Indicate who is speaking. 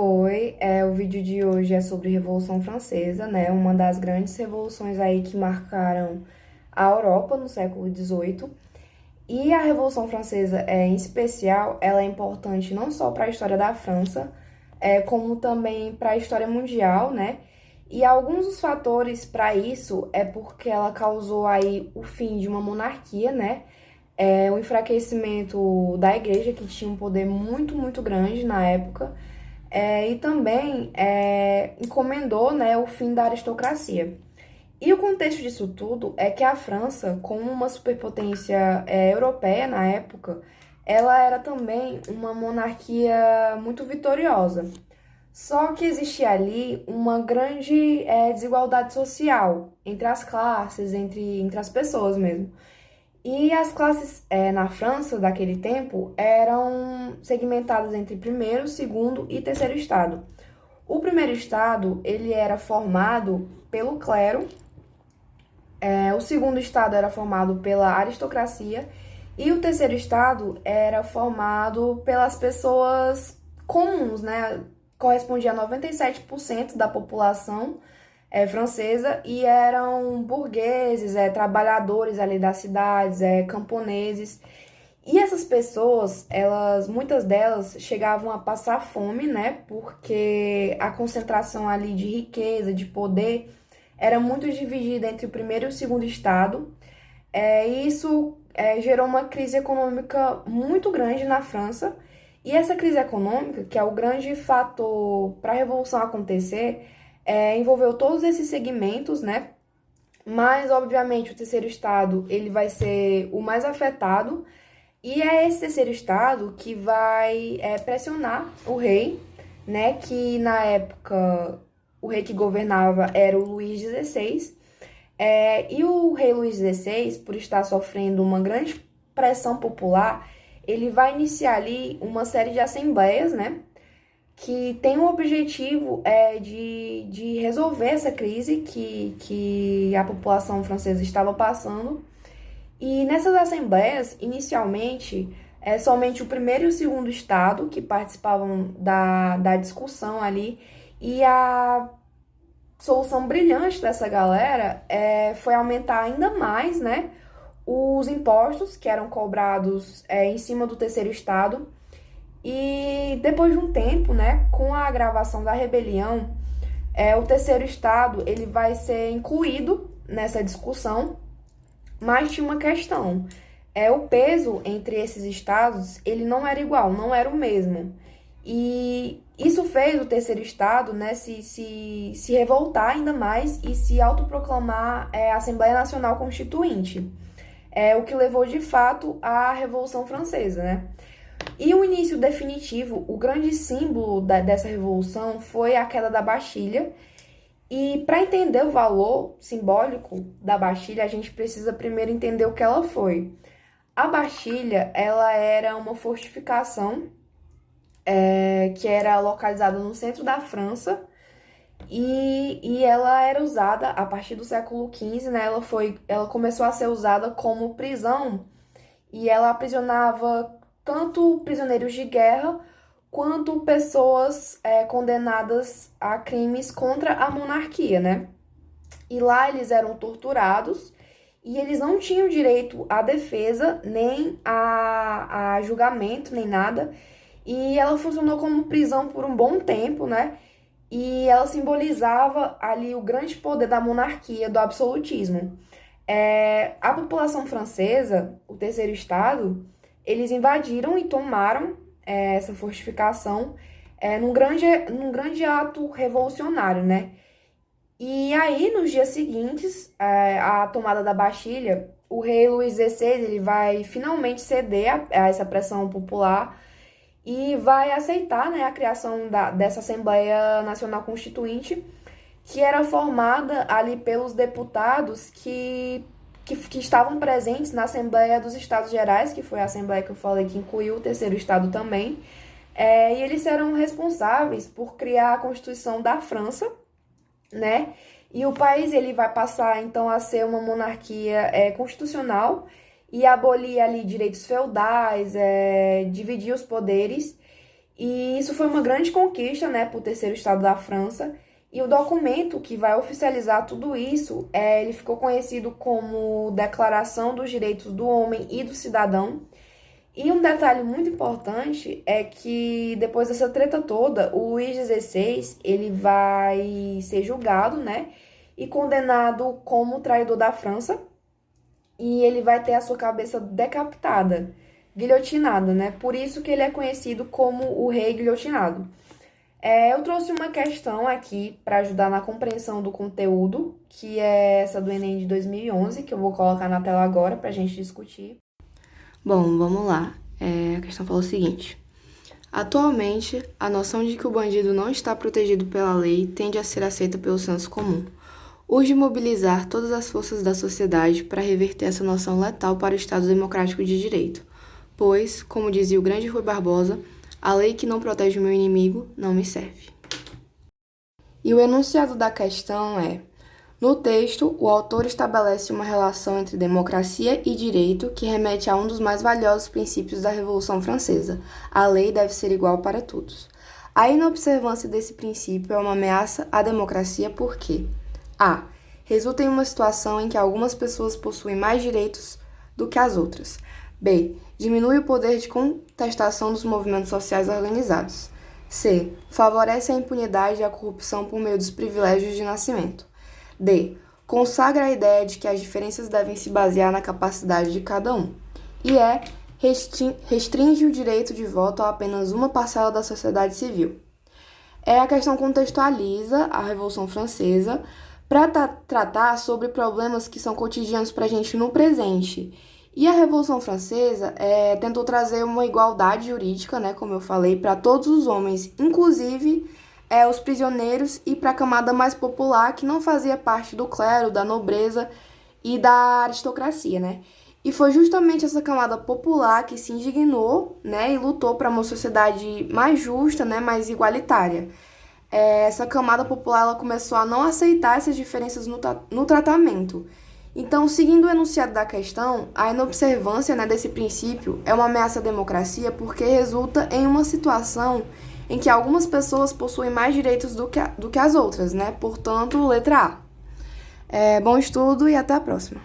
Speaker 1: Oi, o vídeo de hoje é sobre Revolução Francesa, né? Uma das grandes revoluções aí que marcaram a Europa no século XVIII. E a Revolução Francesa, em especial, ela é importante não só para a história da França, como também para a história mundial, né? E alguns dos fatores para isso é porque ela causou aí o fim de uma monarquia, né? O enfraquecimento da igreja, que tinha um poder muito, muito grande na época, e também encomendou, né, o fim da aristocracia. E o contexto disso tudo é que a França, como uma superpotência europeia na época, ela era também uma monarquia muito vitoriosa. Só que existia ali uma grande desigualdade social entre as classes, entre as pessoas mesmo. E as classes na França daquele tempo eram segmentadas entre primeiro, segundo e terceiro estado. O primeiro estado ele era formado pelo clero, o segundo estado era formado pela aristocracia e o terceiro estado era formado pelas pessoas comuns, né? Correspondia a 97% da população francesa e eram burgueses, trabalhadores ali das cidades, camponeses. E essas pessoas, muitas delas chegavam a passar fome, né? Porque a concentração ali de riqueza, de poder, era muito dividida entre o primeiro e o segundo estado. E isso gerou uma crise econômica muito grande na França. E essa crise econômica, que é o grande fator para a revolução acontecer, envolveu todos esses segmentos, né? Mas, obviamente, o terceiro estado ele vai ser o mais afetado. E é esse terceiro estado que vai pressionar o rei, né? Que na época o rei que governava era o Luís XVI. E o rei Luís XVI, por estar sofrendo uma grande pressão popular, ele vai iniciar ali uma série de assembleias, né? Que tem o objetivo de resolver essa crise que a população francesa estava passando. E nessas assembleias, inicialmente, somente o primeiro e o segundo estado que participavam da discussão ali. E a solução brilhante dessa galera foi aumentar ainda mais, né, os impostos que eram cobrados em cima do terceiro estado. E depois de um tempo, né, com a agravação da rebelião, o terceiro estado ele vai ser incluído nessa discussão, mas tinha uma questão. O peso entre esses estados ele não era igual, não era o mesmo. E isso fez o terceiro estado, né, se revoltar ainda mais e se autoproclamar Assembleia Nacional Constituinte. O que levou de fato à Revolução Francesa, né? E o início definitivo, o grande símbolo dessa revolução foi a queda da Bastilha. E para entender o valor simbólico da Bastilha, a gente precisa primeiro entender o que ela foi. A Bastilha, ela era uma fortificação que era localizada no centro da França e ela era usada a partir do século XV, né? Ela começou a ser usada como prisão e ela aprisionava tanto prisioneiros de guerra quanto pessoas condenadas a crimes contra a monarquia, né? E lá eles eram torturados e eles não tinham direito à defesa, nem a julgamento, nem nada. E ela funcionou como prisão por um bom tempo, né? E ela simbolizava ali o grande poder da monarquia, do absolutismo. A população francesa, o terceiro estado, eles invadiram e tomaram essa fortificação num grande ato revolucionário, né? E aí, nos dias seguintes, à tomada da Bastilha, o rei Luís XVI ele vai finalmente ceder a essa pressão popular e vai aceitar, né, a criação dessa Assembleia Nacional Constituinte, que era formada ali pelos deputados que estavam presentes na Assembleia dos Estados Gerais, que foi a Assembleia que eu falei que incluiu o terceiro estado também. E eles serão responsáveis por criar a Constituição da França, né? E o país ele vai passar então a ser uma monarquia constitucional e abolir ali direitos feudais, dividir os poderes. E isso foi uma grande conquista, né, para o terceiro estado da França. E o documento que vai oficializar tudo isso, ele ficou conhecido como Declaração dos Direitos do Homem e do Cidadão. E um detalhe muito importante é que depois dessa treta toda, o Luís XVI, ele vai ser julgado, né, e condenado como traidor da França, e ele vai ter a sua cabeça decapitada, guilhotinada, né? Por isso que ele é conhecido como o rei guilhotinado. Eu trouxe uma questão aqui para ajudar na compreensão do conteúdo, que é essa do Enem de 2011, que eu vou colocar na tela agora para a gente discutir.
Speaker 2: Bom, vamos lá. A questão fala o seguinte. Atualmente, a noção de que o bandido não está protegido pela lei tende a ser aceita pelo senso comum. Urge mobilizar todas as forças da sociedade para reverter essa noção letal para o Estado Democrático de Direito, pois, como dizia o grande Rui Barbosa, a lei que não protege o meu inimigo não me serve. E o enunciado da questão é: no texto, o autor estabelece uma relação entre democracia e direito que remete a um dos mais valiosos princípios da Revolução Francesa: a lei deve ser igual para todos. A inobservância desse princípio é uma ameaça à democracia porque a. Resulta em uma situação em que algumas pessoas possuem mais direitos do que as outras. B. Diminui o poder de contestação dos movimentos sociais organizados. C. Favorece a impunidade e a corrupção por meio dos privilégios de nascimento. D. Consagra a ideia de que as diferenças devem se basear na capacidade de cada um. E E. Restringe o direito de voto a apenas uma parcela da sociedade civil. A questão contextualiza a Revolução Francesa para tratar sobre problemas que são cotidianos para a gente no presente. E a Revolução Francesa tentou trazer uma igualdade jurídica, né, como eu falei, para todos os homens, inclusive os prisioneiros e para a camada mais popular que não fazia parte do clero, da nobreza e da aristocracia, né? E foi justamente essa camada popular que se indignou, né, e lutou para uma sociedade mais justa, né, mais igualitária. Essa camada popular ela começou a não aceitar essas diferenças no tratamento. Então, seguindo o enunciado da questão, a inobservância, né, desse princípio é uma ameaça à democracia porque resulta em uma situação em que algumas pessoas possuem mais direitos do que as outras, né? Portanto, letra A. Bom estudo e até a próxima.